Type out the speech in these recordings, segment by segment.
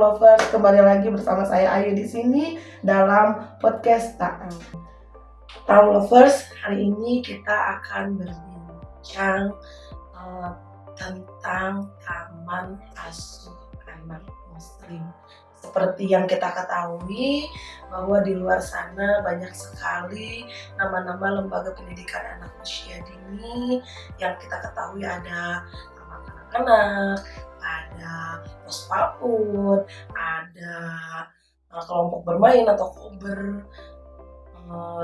Lovers, kembali lagi bersama saya Ayu di sini dalam podcast Town Lovers. Hari ini kita akan berbincang tentang taman asuh anak muslim. Seperti yang kita ketahui bahwa di luar sana banyak sekali nama-nama lembaga pendidikan anak usia dini yang kita ketahui ada taman anak-anak, ada pos PAUD, ada kelompok bermain atau kober,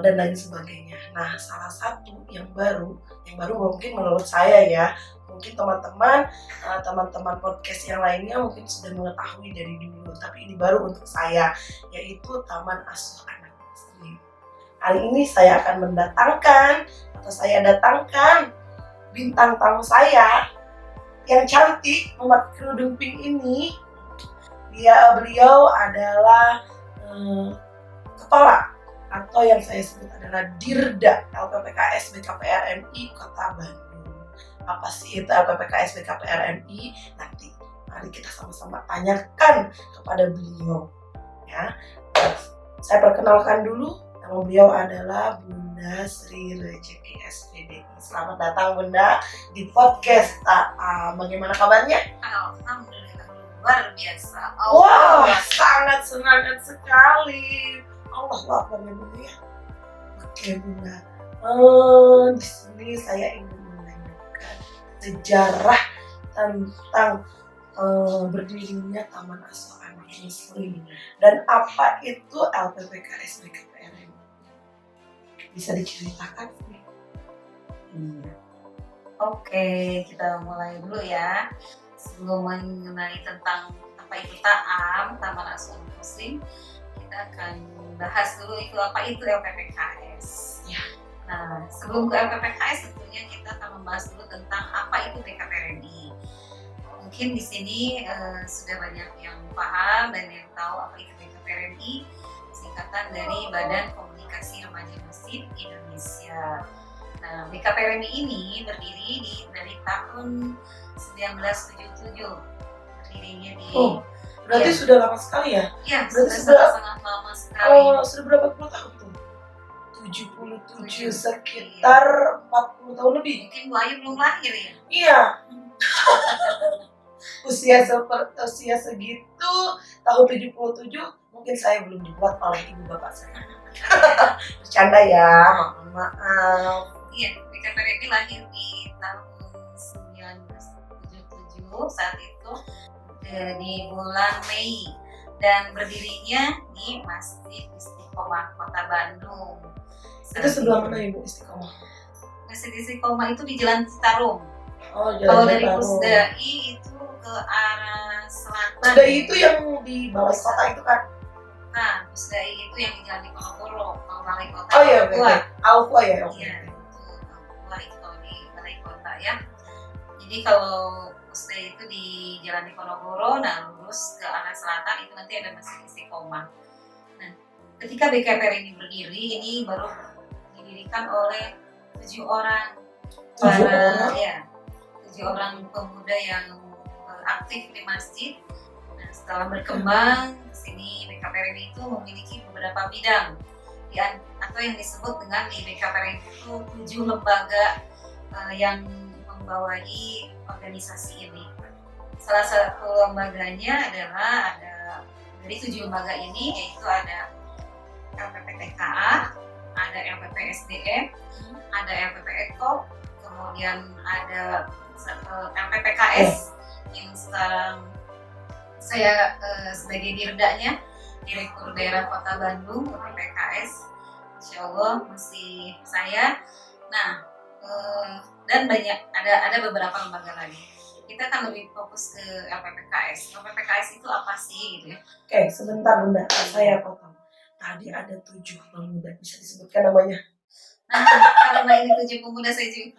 dan lain sebagainya. Nah, salah satu yang baru mungkin menurut saya ya, mungkin teman-teman podcast yang lainnya mungkin sudah mengetahui dari dulu, tapi ini baru untuk saya, yaitu Taman Asuh Anak Muslim. Hari ini saya akan datangkan bintang tamu saya yang cantik memakai kerudung pink ini. Beliau adalah kepala atau yang saya sebut adalah Dirda LPPKS BKPRMI Kota Bandung. Apa sih itu LPPKS BKPRMI? Nanti mari kita sama-sama tanyakan kepada beliau ya. Saya perkenalkan dulu, nama beliau adalah Bunda Sri Rejeki SPDI. Selamat datang Bunda di podcast bagaimana kabarnya? Alhamdulillah luar biasa. Wah, sangat semangat sekali. Allah Akbar ya Bunda ya. Oke Bunda, di sini saya ingin menanyakan sejarah tentang berdirinya Taman Asuh Anak Muslim dan apa itu LPPKS BKPRMI. Bisa diceritakan? Oke, kita mulai dulu ya. Sebelum mengenai tentang apa itu Taman Asuh Anak Muslim, kita akan bahas dulu apa itu LPPKS. Ya. Nah, sebelum ke LPPKS tentunya kita akan membahas dulu tentang apa itu BKPRMI. Mungkin di sini sudah banyak yang paham dan yang tahu apa itu BKPRMI, singkatan dari Badan Komunikasi Remaja Masjid Indonesia. Nah, BKPRMI ini berdiri dari tahun 1977. Berdirinya di berarti sudah lama sekali ya? Iya, sudah sangat lama sekali. Sudah berapa puluh tahun tuh? 77, sekitar 40 tahun lebih. Mungkin Bu Ayu belum lahir ya? Iya. usia segitu, tahun 77, mungkin saya belum dibuat oleh ibu bapak saya. Bercanda ya, mohon maaf. Iya, BKPRMI lahir di tahun 1977 saat itu di bulan Mei dan berdirinya di Masjid Istiqomah Kota Bandung. Itu sebelah mana Ibu Istiqomah? Masjid Istiqomah itu di Jalan Citarum. Oh, kalau dari Pusdai itu ke arah selatan. Pusdai itu yang di Balai Kota itu kan? Nah, Pusdai itu yang di Jalan Diponegoro. Kalau Balai Kota oh iya, Alfa ya? Iya, itu Alfa itu kalau di Balai Kota ya. Jadi kalau Pusdai itu di Jalan Diponegoro, nah lurus ke arah selatan itu nanti ada Masjid Istiqomah. Nah, ketika BKPRMI berdiri, ini baru didirikan oleh 7 orang pemuda yang aktif di masjid. Nah, setelah berkembang ke sini BKPRMI itu memiliki beberapa bidang atau yang disebut dengan di BKPRMI itu 7 lembaga yang membawahi organisasi ini. Salah satu lembaganya adalah dari 7 lembaga ini, yaitu ada LPPTKA, ada LPPSDM, ada LPPEKO, kemudian ada LPPKS yang sekarang saya sebagai dirdanya, Direktur Daerah Kota Bandung LPPKS, Insya Allah masih saya. Nah, dan ada beberapa lembaga lagi. Kita akan lebih fokus ke LPPKS. LPPKS itu apa sih gitu ya? Oke, sebentar Bunda, saya potong. Tadi ada 7 pemuda, bisa disebutkan namanya? Nah, karena ini 7 pemuda, saya juga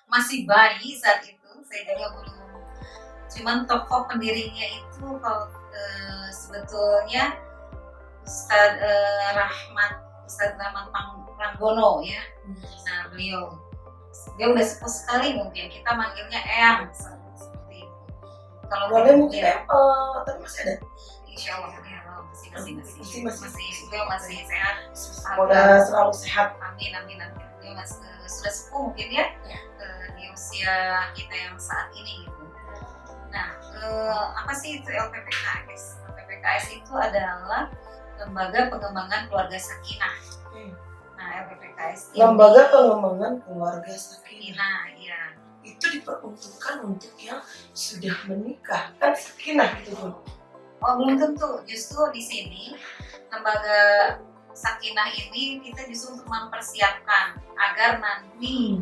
masih bayi saat itu, saya juga belum. Cuman tokoh pendirinya itu kalau sebetulnya Ustadz Rahmat Panggono ya. Nah, beliau udah sepuh sekali, mungkin kita manggilnya Eyang seperti itu. Kalau boleh gitu, mungkin ya, tapi masih ada. insya Allah ya, Masih. beliau masih sehat. Semoga selalu sehat. Amin amin amin. Beliau sudah sepuh mungkin ya, Ya. di usia kita yang saat ini gitu. Nah, apa sih itu LPPKS? LPPKS itu adalah Lembaga Pengembangan Keluarga Sakinah. Nah, LPPKS ini Lembaga Pengembangan Keluarga Sakinah. Sakinah, ya. Itu diperuntukkan untuk yang sudah menikah, kan sakinah itu Bun. Oh, belum tentu. Justru di sini lembaga Sakinah ini kita justru untuk mempersiapkan agar nanti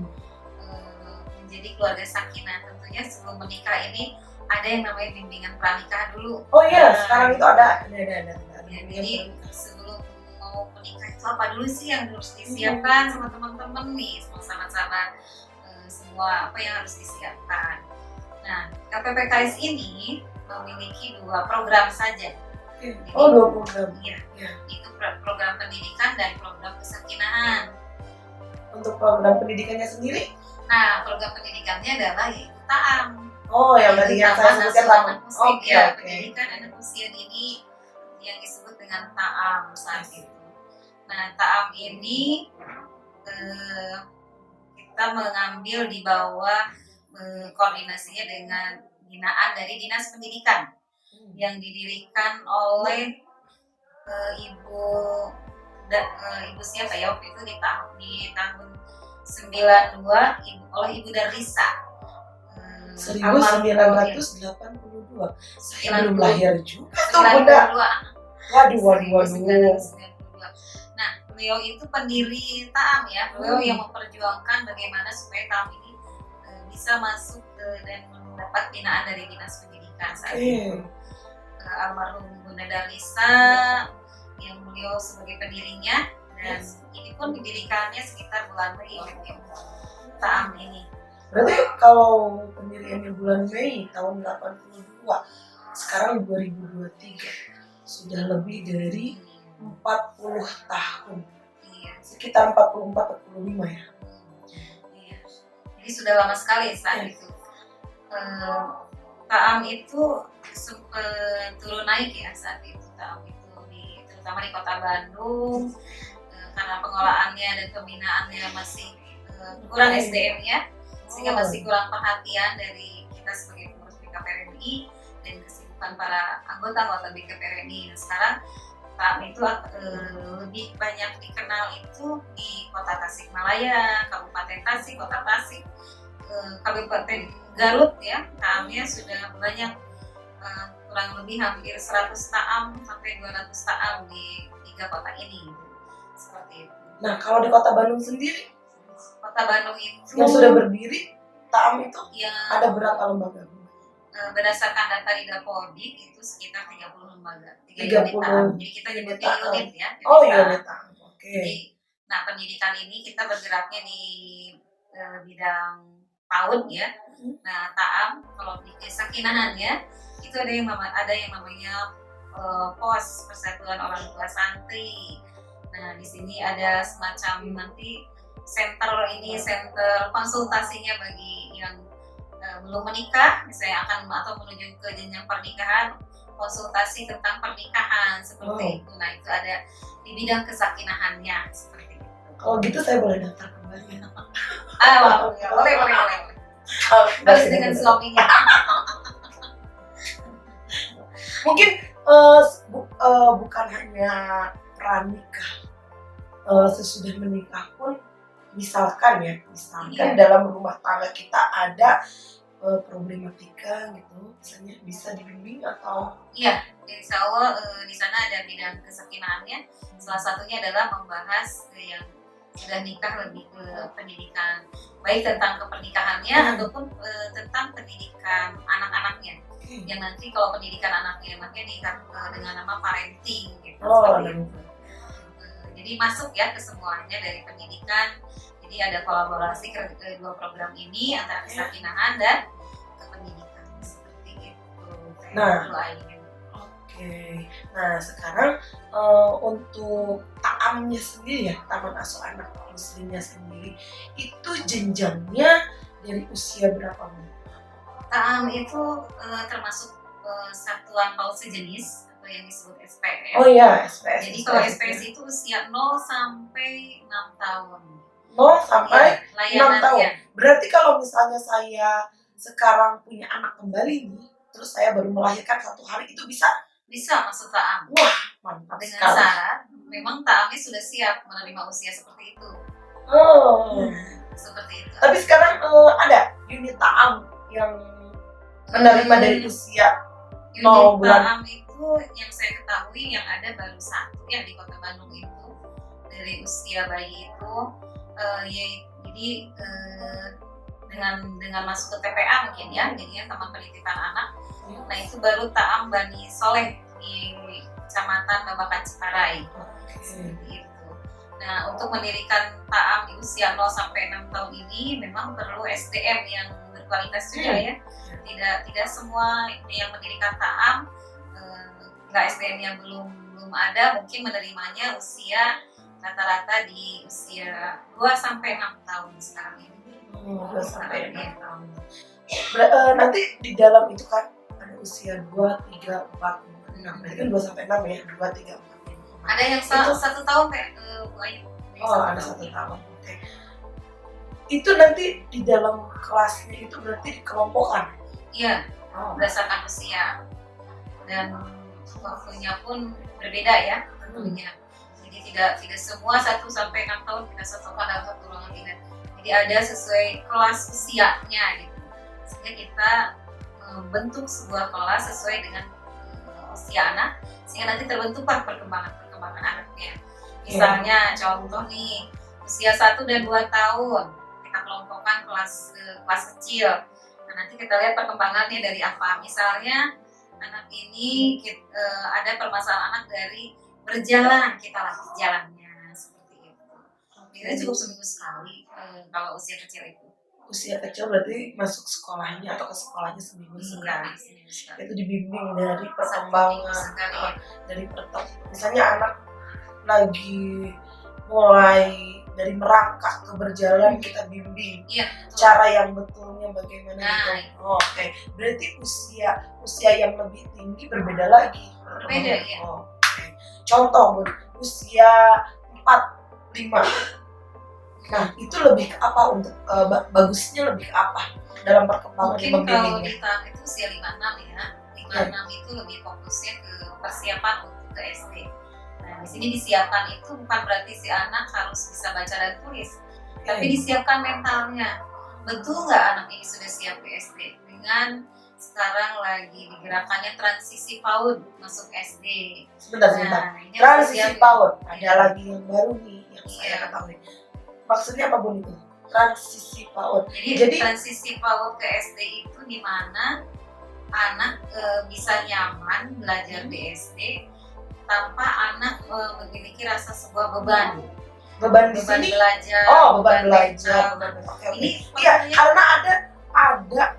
menjadi keluarga Sakinah. Tentunya sebelum menikah ini ada yang namanya bimbingan pranikah dulu. Oh iya, Nah, sekarang itu ada. ya, jadi sebelum mau menikah itu apa dulu sih yang harus disiapkan sama teman-teman nih, sama sahabat-sahabat semua apa yang harus disiapkan. Nah, KPPKS ini memiliki 2 program saja. Jadi, Oh, 2 program. Iya, Ya. itu program pendidikan dan program kesakinahan. Untuk program pendidikannya sendiri? Nah, program pendidikannya adalah yaitu TAAM. Oh, yang tadi yang saya Taman sebutkan Asuhan tadi. Anak Muslim, Oke, ya, oke. pendidikan anak usia dini yang disebut dengan TAAM saat itu. Nah, TAAM ini kita mengambil di bawah koordinasinya dengan binaan dari Dinas Pendidikan yang didirikan oleh Ibu siapa ya waktu itu di tahun 92 oleh Ibu Darlisa. 1982. Saya belum lahir juga tuh 92. Bunda. Waduh. 1992. Nah, beliau itu pendiri TAAM ya. Beliau yang memperjuangkan bagaimana supaya TAAM ini bisa masuk dan mendapat binaan dari Dinas Pendidikan saat itu. Almarhum Bunda Darlisa yang beliau sebagai pendirinya, dan ini pun didirikannya sekitar bulan Mei TAAM ini. Berarti kalau pendiriannya bulan Mei tahun 82, sekarang 2023, sudah lebih dari 40 tahun. Iya. Sekitar 44-45 ya. Iya. Jadi sudah lama sekali saat itu. TAAM itu turun naik ya saat itu. TAAM itu terutama di Kota Bandung, karena pengelolaannya dan pembinaannya masih kurang SDM-nya, sehingga masih kurang perhatian dari kita sebagai pengurus BKPRMI dan kesibukan para anggota BKPRMI. Nah, sekarang TAAM itu lebih banyak dikenal itu di Kota Tasikmalaya, Kabupaten Tasik, Kota Tasik, Kabupaten Garut ya. TAAM-nya sudah banyak, kurang lebih hampir 100 TAAM sampai 200 TAAM di 3 kota ini. Seperti itu. Nah, kalau di Kota Bandung sendiri, Kota Bandung itu yang sudah berdiri TAAM itu yang ada berapa lembaga? berdasarkan data di Dapodik itu sekitar 30 lembaga, 3 30 unit TAAM. Jadi kita nyebutnya unit ya. Oh unit iya, TAAM. TAAM. Oke. Jadi, nah pendidikan ini kita bergeraknya di bidang PAUD ya. Nah, TAAM kalau di kesakinahan ya, itu ada yang namanya POS, Persatuan Orang Tua Santri. Nah, di sini ada semacam nanti center konsultasinya bagi yang belum menikah, misalnya akan atau menuju ke jenjang pernikahan, konsultasi tentang pernikahan seperti itu. Nah, itu ada di bidang kesakinahannya seperti itu. Kalau gitu saya boleh daftar kembali. Boleh. Harus dengan suaminya. Mungkin bukan hanya pranikah, sesudah menikah pun misalkan dalam rumah tangga kita ada problematika gitu, misalnya bisa dibimbing atau iya, insya Allah di sana ada bidang kesakinahannya. Salah satunya adalah membahas yang sudah nikah lebih ke pendidikan, baik tentang kepernikahannya ataupun tentang pendidikan anak-anaknya. Yang nanti kalau pendidikan anaknya dengan nama parenting gitu. Jadi masuk ya ke semuanya dari pendidikan. Jadi ada kolaborasi kedua program ini antara kesakinahan dan kependidikan seperti itu. Oke. Nah, sekarang untuk TAAM-nya sendiri ya, Taman Asuhan Anak Muslimnya sendiri, itu jenjangnya dari usia berapa? Taam itu termasuk satuan paut sejenis atau yang disebut SPS. Oh iya, SPS. Jadi kalau SPS itu usia 0 sampai 6 tahun. 0 sampai Ya, 6 tahun. layanannya. Berarti kalau misalnya saya sekarang punya anak kembali nih, terus saya baru melahirkan 1 hari, itu bisa masuk Taam. Wah, mantap Dengan sekali. syarat memang Taamnya sudah siap menerima usia seperti itu. Oh. Seperti itu. Tapi sekarang ada unit Taam yang menerima dari usia Unit 0 bulan. Taam itu yang saya ketahui yang ada baru 1 ya di Kota Bandung itu, dari usia bayi itu jadi dengan masuk ke TPA mungkin ya, jadinya Taman Penitipan Anak. Nah itu baru Taam Bani Soleh di Kecamatan Babakan Ciparai. Seperti itu. Nah untuk mendirikan Taam di usia 0 sampai 6 tahun ini memang perlu SDM yang berkualitas juga ya. Tidak semua yang mendirikan Taam nggak SDM yang belum ada, mungkin menerimanya usia rata-rata di usia 2 sampai 6 tahun sekarang ini. 2 sampai 6 tahun. Nanti di dalam itu kan ada usia 2, 3, 4, 5, 6. Berarti kan 2 sampai 6 ya, 2, 3, 4, 5. Ada yang 1 tahun kayak Bu Ayu. Oh, ada 1 tahun. Oke. Itu nanti di dalam kelasnya itu berarti dikelompokkan. Iya, berdasarkan usia dan waktunya pun berbeda ya tentunya. Jadi tidak semua 1 sampai 6 tahun kita satukan dalam satu ruangan, tidak. Jadi ada sesuai kelas usianya gitu. Sehingga kita membentuk sebuah kelas sesuai dengan usia anak, sehingga nanti terbentuklah perkembangan anaknya. Misalnya contoh nih, usia 1 dan 2 tahun kita kelompokkan kelas kecil. Nah, nanti kita lihat perkembangannya dari apa. Misalnya anak ini ada permasalahan anak dari berjalan, kita latih jalannya seperti itu. Biasanya cukup seminggu sekali kalau usia kecil itu. Usia kecil berarti masuk sekolahnya atau ke sekolahnya seminggu sekali. Itu dibimbing dari perkembangan, misalnya anak lagi mulai dari merangkak ke berjalan, kita bimbing cara yang betulnya bagaimana gitu. Oke. Berarti usia yang lebih tinggi berbeda lagi. Berbeda ya. Oke. Contoh usia 4, 5. Nah itu lebih ke apa untuk bagusnya lebih ke apa dalam perkembangan mungkin kalau di tahap itu usia 5-6 ya. 5-6 itu lebih fokusnya ke persiapan untuk ke SD. Nah, di sini disiapkan itu bukan berarti si anak harus bisa baca dan tulis, tapi disiapkan mentalnya. Betul nggak anak ini sudah siap ke SD? Dengan sekarang lagi digerakannya transisi PAUD masuk SD. Sebentar. Transisi PAUD ada lagi yang baru nih yang saya ketahui. Maksudnya apa Bun itu? Transisi PAUD. Jadi transisi PAUD ke SD itu di mana anak bisa nyaman belajar di SD tanpa anak memiliki rasa sebuah beban di sini belajar. Beban belajar. Ini iya, karena ada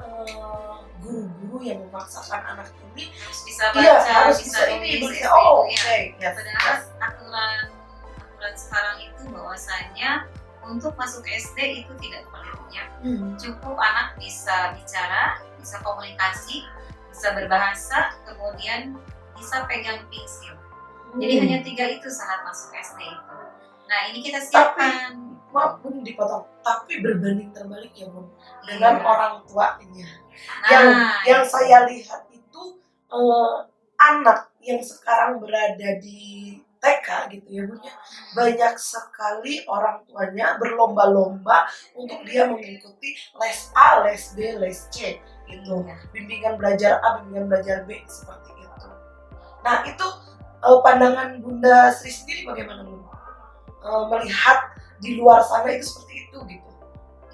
guru-guru yang memaksakan anak ini harus bisa baca, harus bisa ini. Padahal aturan sekarang itu bahwasanya untuk masuk SD itu tidak perlunya. Cukup anak bisa bicara, bisa komunikasi, bisa berbahasa, kemudian bisa pegang pensil. Jadi hanya 3 itu saat masuk SD itu. Nah ini kita siapkan. Maaf Bun dipotong, tapi berbanding terbalik ya Bun dengan orang tuanya. Yang saya lihat itu anak yang sekarang berada di TK gitu ya Bun ya, banyak sekali orang tuanya berlomba-lomba untuk dia mengikuti les A, les B, les C gitu. Bimbingan belajar A, bimbingan belajar B seperti itu. Nah itu pandangan Bunda Sri sendiri bagaimana Bun? Melihat di luar sana itu seperti itu gitu.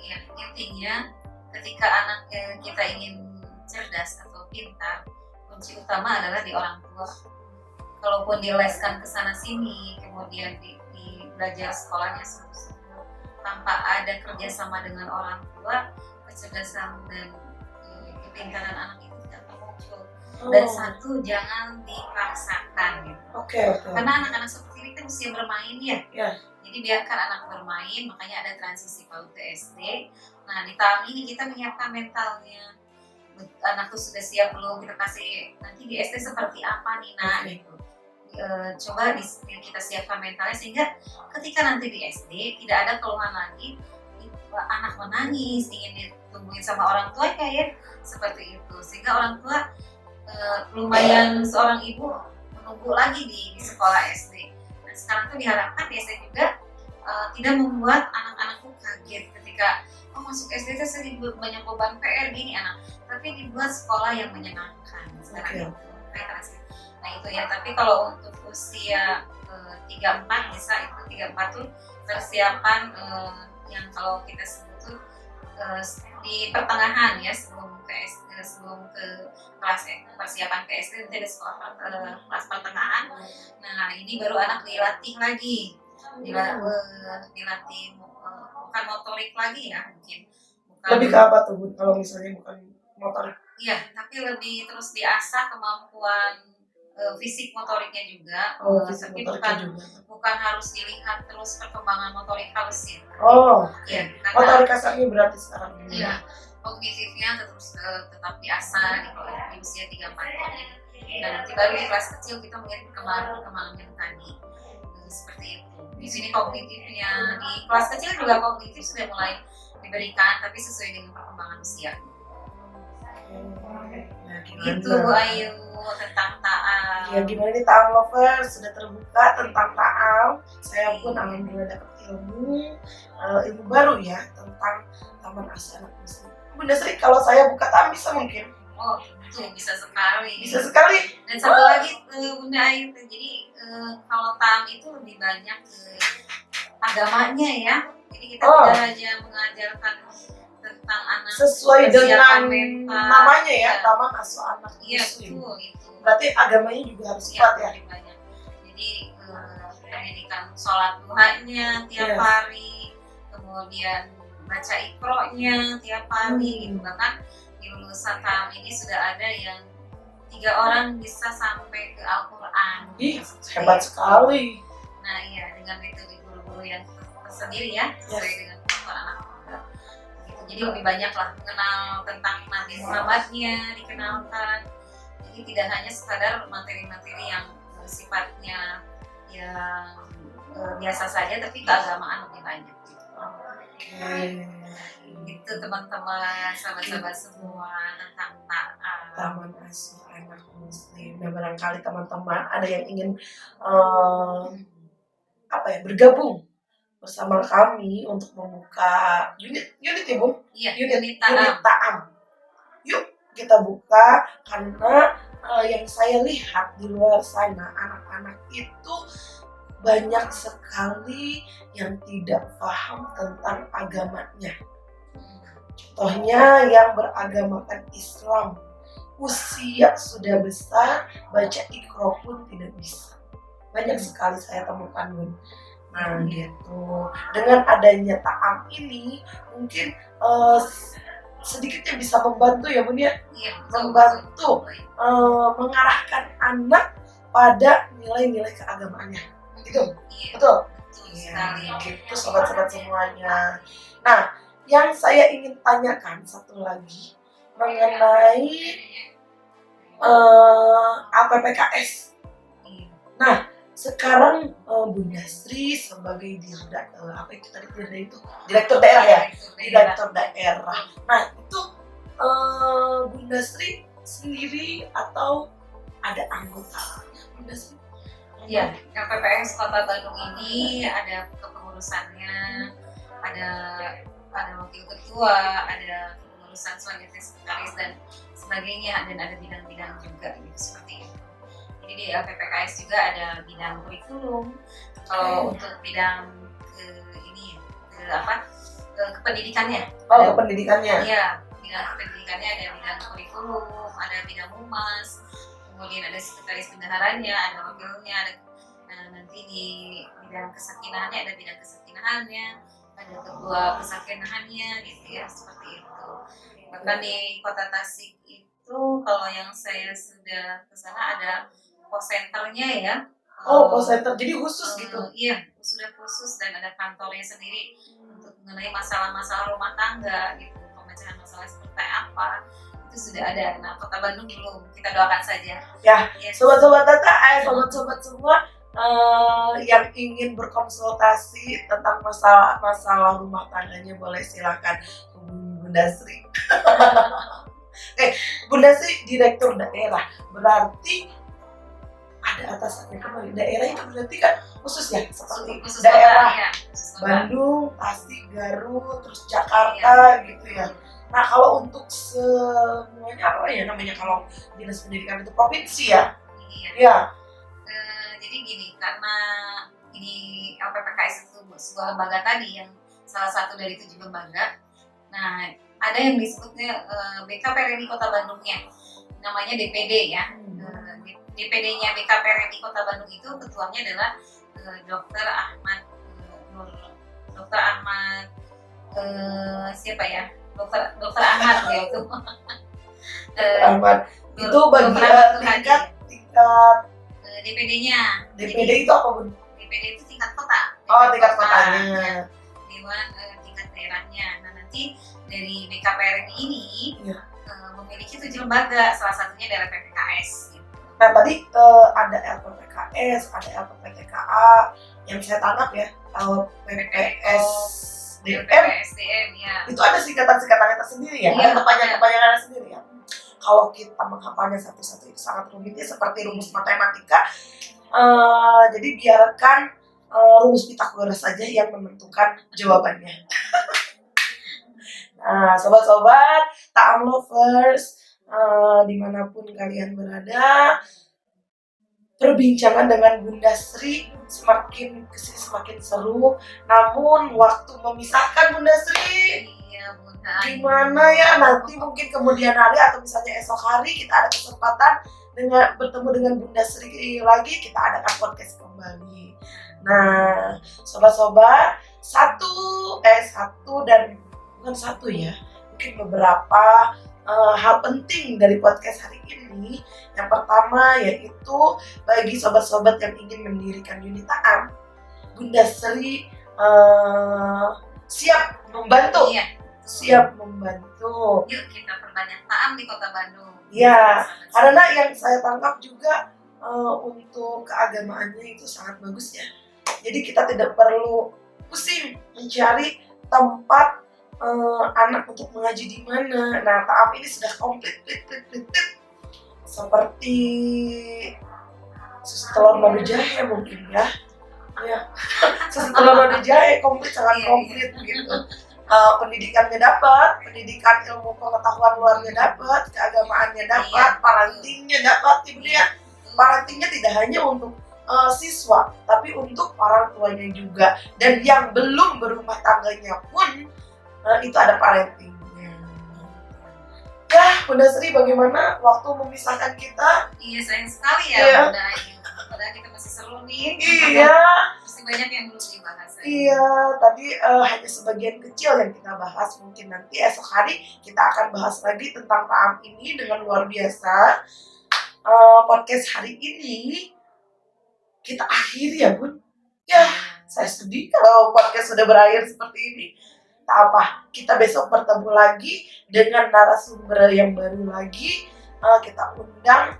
Iya, intinya ketika anak kita ingin cerdas atau pintar, kunci utama adalah di orang tua. Kalaupun dileskan ke sana sini, kemudian di belajar sekolahnya sungguh-sungguh tanpa ada kerjasama dengan orang tua, kecerdasan dan kepintaran anak itu tidak muncul. Dan satu, jangan dipaksakan gitu. Karena anak-anak seperti ini kan usia bermain ya. Jadi biarkan anak bermain, makanya ada transisi PAUD ke SD. Nah di tahun ini kita menyiapkan mentalnya. anak tuh sudah siap belum, kita kasih nanti di SD seperti apa nih nak gitu. Coba kita siapkan mentalnya sehingga ketika nanti di SD tidak ada keluhan lagi, anak menangis ingin ditungguin sama orang tua kayak seperti itu, sehingga orang tua lumayan seorang ibu menunggu lagi di sekolah SD. Nah sekarang tuh diharapkan di SD juga tidak membuat anak-anak tuh kaget ketika masuk SD itu saya banyak beban PR gini anak, tapi dibuat sekolah yang menyenangkan sekarang itu. Nah itu ya, tapi kalau untuk usia 3-4 bisa itu 3-4 tuh persiapan yang kalau kita sebut tuh di pertengahan ya, sebelum ke kelas persiapan ke SD nanti ada sekolah kelas pertengahan. Nah ini baru anak dilatih lagi, dilatih bukan motorik lagi ya, mungkin bukan lebih ke apa tuh Bun kalau misalnya bukan motorik? Iya, tapi lebih terus diasah kemampuan fisik motoriknya juga, tapi bukan harus dilihat terus perkembangan motorik halusnya. Ya, motorik kasarnya berarti sekarang ini. Iya, kognitifnya terus tetap diasah di usia 3-4 tahun ini. Dan nanti baru di kelas kecil kita melihat perkembangan yang tadi seperti itu. Di sini kognitifnya di kelas kecil juga kognitif sudah mulai diberikan, tapi sesuai dengan perkembangan usia. Itu Bu Ayu tentang Taam. Ya gimana nih Taam Lovers sudah terbuka tentang Taam. Saya pun alhamdulillah dapat ilmu baru ya tentang Taman Asuh Anak Muslim. Bunda Sri, kalau saya buka Taam bisa mungkin? Itu bisa sekali. Bisa sekali. Dan satu lagi Bunda Ayu, jadi kalau Taam itu lebih banyak agamanya ya. Jadi kita tidak hanya mengajarkan tentang anak sesuai dengan namanya ya, ya. Taman Asuh Anak Muslim. Iya betul itu. Berarti agamanya juga harus kuat ya. Banyak. Jadi pendidikan sholat duhanya tiap hari, kemudian baca Iqra-nya tiap hari gitu. Bahkan di lulusan Taam ini sudah ada yang 3 orang bisa sampai ke Al-Quran. Hebat sekali. Nah iya, dengan metode guru-guru yang tersendiri ya, sesuai dengan kemampuan anak. Jadi lebih banyak lah mengenal tentang Nabi Muhammadnya dikenalkan. Jadi tidak hanya sekadar materi-materi yang sifatnya yang biasa saja, tapi keagamaan lebih banyak. Gitu teman-teman, sahabat-sahabat semua tentang Taman Asuh Anak Muslim. Nah barangkali teman-teman ada yang ingin bergabung bersama kami untuk membuka unit ya Bu? Iya, unit Taam. Yuk kita buka, karena yang saya lihat di luar sana anak-anak itu banyak sekali yang tidak paham tentang agamanya. Contohnya yang beragamakan Islam, usia sudah besar, baca Iqra pun tidak bisa. Banyak sekali saya temukan Bun. Nah gitu, dengan adanya Taam ini mungkin sedikitnya bisa membantu ya Bun ya, membantu mengarahkan anak pada nilai-nilai keagamaannya gitu. Betul? Iya, gitu sobat-sobat semuanya. Nah yang saya ingin tanyakan satu lagi mengenai APPKS. Nah sekarang Bunda Sri sebagai direktur daerah ya, direktur daerah. Nah itu Bunda Sri sendiri atau ada anggota Bunda Sri? Ya, KPPS Kota Bandung ini ada kepengurusannya, ada wakil ketua, ada kepengurusan sebagai sekretaris dan sebagainya, dan ada bidang-bidang juga gitu seperti itu. Jadi di PPKS juga ada bidang kurikulum. Kalau untuk bidang kependidikannya. Kependidikannya. Iya, bidang kependidikannya ada bidang kurikulum, ada bidang humas, kemudian ada sekretaris bendaharanya, ada wakilnya, ada nanti di bidang kesakinahannya ada bidang kesakinahannya, ada ketua kesakinahannya gitu ya, seperti itu. Bahkan di Kota Tasik itu kalau yang saya sudah kesana ada call center-nya ya. Call center, jadi khusus gitu? Iya, sudah khusus dan ada kantornya sendiri untuk mengenai masalah-masalah rumah tangga gitu, pemecahan masalah seperti apa, itu sudah ada. Nah, Kota Bandung belum. Kita doakan saja. Ya, Yes. sobat-sobat Tata, sobat-sobat semua yang ingin berkonsultasi tentang masalah rumah tangganya boleh silakan hubungi Bunda Sri. Bunda Sri direktur daerah, berarti ada atasannya kembali. Daerah itu berarti kan khusus ya, seperti Khusus daerah kota, ya, khusus kota. Bandung, Tasik, Garut, terus Jakarta gitu ya. Nah kalau untuk semuanya apa ya namanya kalau dinas pendidikan itu provinsi ya? Iya. Ya. Jadi gini, karena ini LPPKS itu sebuah lembaga tadi yang salah satu dari 7 lembaga. Nah, ada yang disebutnya BKPRMI Kota Bandungnya, namanya DPD ya. DPD-nya BKPRMI Kota Bandung itu ketuanya adalah Dr. Ahmad Dr. Ahmad siapa ya? Dr. Ahmad ya itu. Ahmad itu Dr. Ahmad tingkat DPD-nya. DPD itu apa Bun? DPD itu tingkat kota. Oh tingkat kota. kotanya. Dewan tingkat daerahnya. Nah nanti dari BKPRMI ini Ya. memiliki 7 lembaga, salah satunya adalah PPKS. Gitu. Nah tadi ada LPPKS, ada LPPTKA, yang saya tangkap ya LPPSDM. PPSDM ya. Itu ada singkatan-singkatannya tersendiri ya, Iya, ada kepanjangan-kepanjangannya sendiri ya. Kalau kita menghafalnya satu-satu itu sangat rumitnya seperti rumus matematika. Jadi biarkan rumus Pitagoras saja yang menentukan jawabannya. Nah, sobat-sobat, Taam Lovers, dimanapun kalian berada, perbincangan dengan Bunda Sri semakin kesini semakin seru. Namun waktu memisahkan Bunda Sri. Iya Bunda. Gimana ya nanti mungkin kemudian hari atau misalnya esok hari kita ada kesempatan bertemu dengan Bunda Sri lagi, kita adakan podcast kembali. Nah, sobat-sobat, satu dan bukan satu ya, mungkin beberapa hal penting dari podcast hari ini. Yang pertama yaitu bagi sobat-sobat yang ingin mendirikan unit Taam, Bunda Sri siap membantu. Iya. Siap membantu. Yuk kita perbanyak Taam di Kota Bandung. Ya, karena yang saya tangkap juga untuk keagamaannya itu sangat bagus ya. Jadi kita tidak perlu pusing mencari tempat anak untuk mengaji di mana. Nah, Taam ini sudah komplit. Seperti susu telur madu jahe mungkin ya. Ya, susu telur madu jahe komplit, sangat komplit gitu. Pendidikannya dapat, pendidikan ilmu pengetahuan luarnya dapat, keagamaannya dapat, parentingnya dapat, ibu ya. Parentingnya tidak hanya untuk siswa, tapi untuk orang tuanya juga. Dan yang belum berumah tangganya pun itu ada parentingnya. Ya, Bunda Sri, bagaimana waktu memisahkan kita? Iya sayang sekali ya Iya. Bunda. Padahal kita masih seru nih. Iya. Masih banyak yang belum dibahas. Iya, tadi hanya sebagian kecil yang kita bahas. Mungkin nanti esok hari kita akan bahas lagi tentang Taam ini dengan luar biasa. Podcast hari ini kita akhiri ya Bun. Ya, saya sedih kalau podcast sudah berakhir seperti ini. Tak apa, kita besok bertemu lagi dengan narasumber yang baru lagi. Kita undang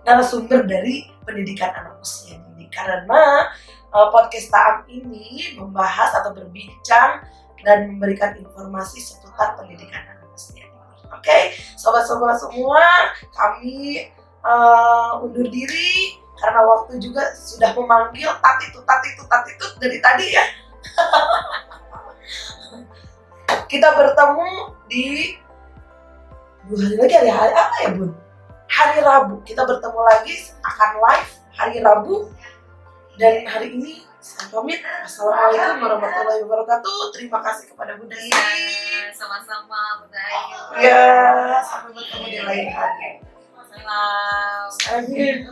narasumber dari pendidikan anak usia dini. Karena podcast Taam ini membahas atau berbincang dan memberikan informasi seputar pendidikan anak usia dini. Oke, sobat-sobat semua, kami undur diri karena waktu juga sudah memanggil tatitut dari tadi ya. Kita bertemu di 2 hari lagi, hari apa ya Bun? Hari Rabu. Kita bertemu lagi, akan live hari Rabu. Dan hari ini saya pamit. Assalamualaikum warahmatullahi wabarakatuh. Terima kasih kepada Bunda Sri. Iya, sama-sama Bunda Ayu. Ya, sampai bertemu di lain hari. Salam. Amin.